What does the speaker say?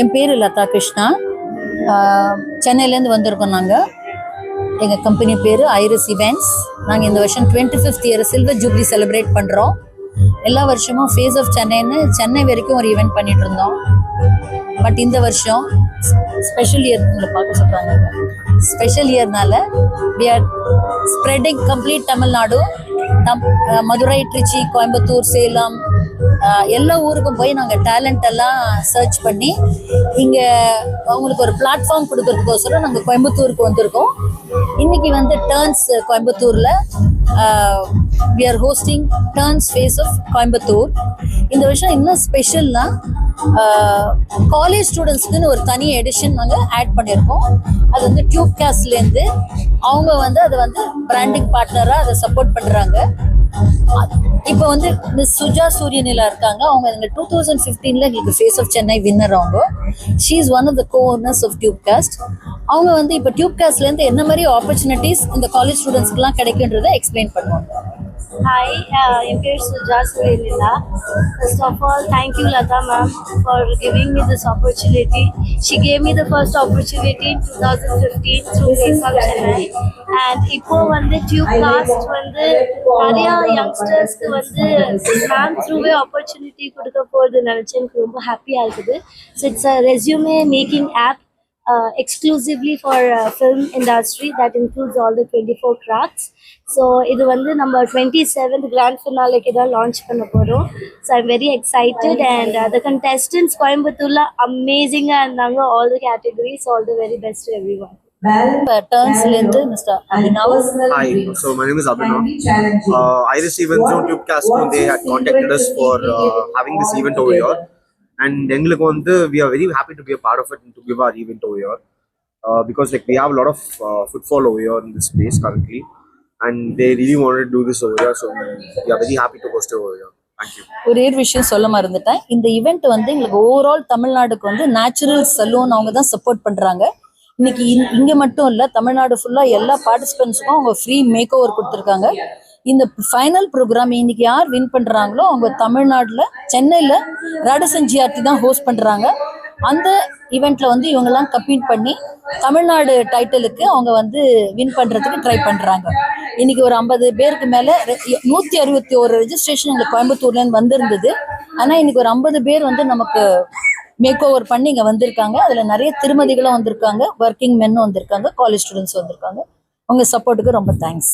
என் பேர் லதா கிருஷ்ணா. சென்னையிலேருந்து வந்திருக்கோம். நாங்கள் எங்கள் கம்பெனி பேர் ஐரிஸ் இவெண்ட்ஸ். நாங்கள் இந்த வருஷம் 25th year silver jubilee celebrate பண்ணுறோம். எல்லா வருஷமும் ஃபேஸ் ஆஃப் சென்னைன்னு சென்னை வரைக்கும் ஒரு ஈவெண்ட் பண்ணிட்டு இருந்தோம். பட் இந்த வருஷம் ஸ்பெஷல் இயர் உங்களை பார்க்க சொல்கிறாங்க. ஸ்பெஷல் இயர்னால we are spreading complete Tamil Nadu, Madurai, Tiruchi, Coimbatore, Salem, எல்லா ஊருக்கும் போய் நாங்கள் டேலண்ட் எல்லாம் சர்ச் பண்ணி இங்கே அவங்களுக்கு ஒரு பிளாட்ஃபார்ம் கொடுக்கறதுக்கோசரம் நாங்கள் கோயம்புத்தூருக்கு வந்திருக்கோம். இன்னைக்கு வந்து டர்ன்ஸ் கோயம்புத்தூரில் we are hosting turns face of Coimbatore. இந்த வருஷம் இன்னும் ஸ்பெஷல்னா காலேஜ் ஸ்டூடெண்ட்ஸ்க்குன்னு ஒரு தனி எடிஷன் நாங்கள் ஆட் பண்ணியிருக்கோம். அது வந்து டியூப் கேஸ்ட்லேருந்து அவங்க வந்து அதை வந்து பிராண்டிங் பார்ட்னராக அதை சப்போர்ட் பண்ணுறாங்க. இப்போ வந்து மிஸ் சுஜா சூரியநிலா இருக்காங்க. அவங்க எங்கள் 2015 எங்களுக்கு ஃபேஸ் ஆஃப் சென்னை வின்னர். அவங்க she is one of the co-owners of tube cast. அவங்க வந்து இப்போ டியூப் காஸ்ட்லேருந்து என்ன மாதிரி ஆப்பர்ச்சுனிட்டிஸ் இந்த காலேஜ் ஸ்டூடெண்ட்ஸ்க்குலாம் கிடைக்குன்றதை எக்ஸ்பிளைன் பண்ணுவாங்க. Hi, என் பேர் Suja சூரியநிலா. First of all, thank you Lata ma'am for giving me this opportunity. She gave me the first opportunity in 2015 through Face of Chennai. And இப்போ வந்து டியூப் காஸ்ட் வந்து நிறையா யங்ஸ்டர்ஸ்க்கு வந்து மேம் த்ரூவே ஆப்பர்ச்சுனிட்டி கொடுக்க போகிறது நினச்சி எனக்கு ரொம்ப ஹாப்பியாக இருக்குது. So it's a resume making app exclusively for film industry that includes all the 24 crafts. So இது வந்து நம்ம 27th grand finale தான் லான்ச் பண்ண போகிறோம். So I'm very excited and the contestants கோயம்புத்தூர்ல அமேசிங்காக இருந்தாங்க. all the categories, all the very best to everyone. Turnsலேருந்து mister Abhinav. Hi, so my name is Abhinav. Iris Events on Tubecast, they had contacted us for having this event over here. And we are very happy to be a part of it and to give our event over here because like we have a lot of footfall over here in this space currently, and they really wanted to do this over here, so we are very happy to host it over here. Thank you. ஒரே விஷயம் சொல்ல மறந்துட்டேன். இந்த event வந்து எங்களுக்கு overall தமிழ்நாடுக்கு வந்து natural salon அவங்க தான் சப்போர்ட் பண்ணுறாங்க. இன்னைக்கு இங்கே மட்டும் இல்லை, தமிழ்நாடு ஃபுல்லாக எல்லா பார்ட்டிசிபென்ட்ஸுக்கும் அவங்க ஃப்ரீ மேக் ஓவர் கொடுத்துருக்காங்க. இந்த ஃபைனல் ப்ரோக்ராம் இன்னைக்கு யார் வின் பண்ணுறாங்களோ அவங்க தமிழ்நாட்டில் சென்னையில் ராடசன் ஜிஆர்டி தான் ஹோஸ்ட் பண்ணுறாங்க. அந்த ஈவெண்ட்டில் வந்து இவங்கெல்லாம் கம்பீட் பண்ணி தமிழ்நாடு டைட்டிலுக்கு அவங்க வந்து வின் பண்ணுறதுக்கு ட்ரை பண்ணுறாங்க. இன்னைக்கு ஒரு 50 பேருக்கு மேலே 161 ரெஜிஸ்ட்ரேஷன் எங்களுக்கு கோயம்புத்தூர்லேருந்து வந்திருந்தது. ஆனால் இன்னைக்கு ஒரு 50 பேர் வந்து நமக்கு மேக் ஓவர் பண்ணி இங்கே வந்திருக்காங்க. அதில் நிறைய திருமதிகளும் வந்திருக்காங்க, ஒர்க்கிங் மென்னும் வந்திருக்காங்க, காலேஜ் ஸ்டூடெண்ட்ஸ் வந்திருக்காங்க. உங்கள் சப்போர்ட்டுக்கு ரொம்ப தேங்க்ஸ்.